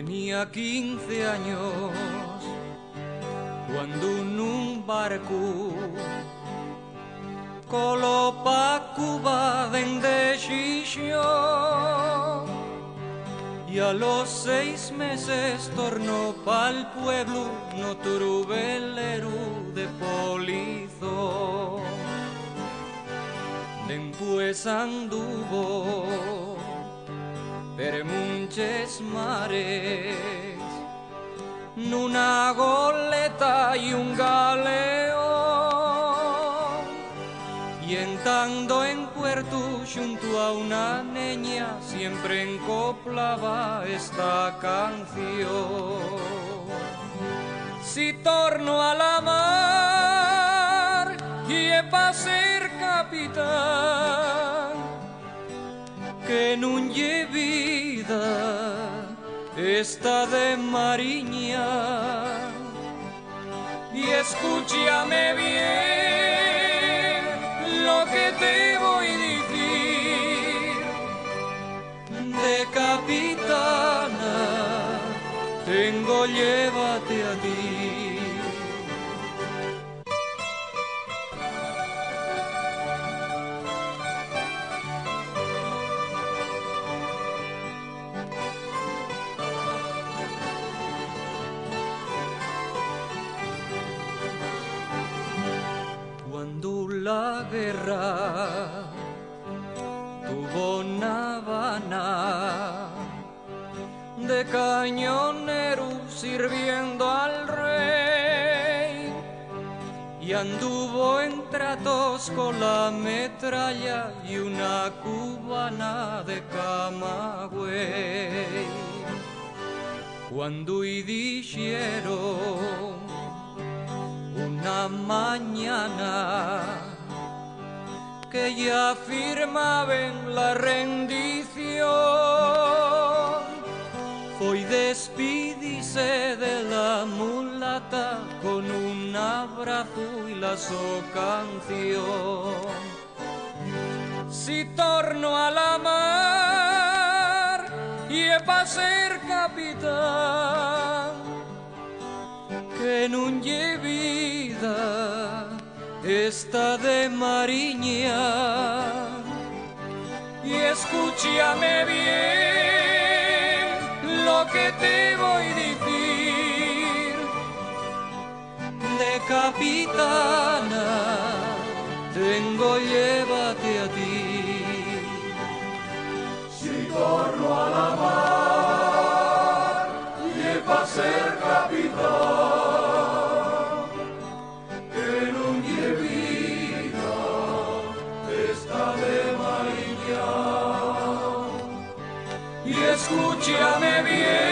Tenía 15 años cuando en un barco coló pa' Cuba dende Xixó y a los 6 meses tornó pa'l pueblo otro velero de polizo. Después anduvo per munches mares, n'una goleta y un galeón, y entrando en puerto junto a una niña siempre encoplaba esta canción. Si torno a la mar y es pa' ser capitán, que nun lle vida esta de mariña, y escúchame bien lo que te voy a decir. De capitana tengo, llévate a ti. Cuando la guerra tuvo una Habana de cañonero sirviendo al rey, y anduvo en tratos con la metralla y una cubana de Camagüey. Cuando y dijeron una mañana que ya firmaban la rendición, fue despidirse de la mulata con un abrazo y la su canción. Si torno a la mar y es pa' ser capitán, que nun lle vida esta de mariña, y escúchame bien lo que te voy a decir. De capitana tengo, llévate a ti. Si torno a la mar y es pa' ser capitán, que nun lle vida esta de mariña, y escúchame bien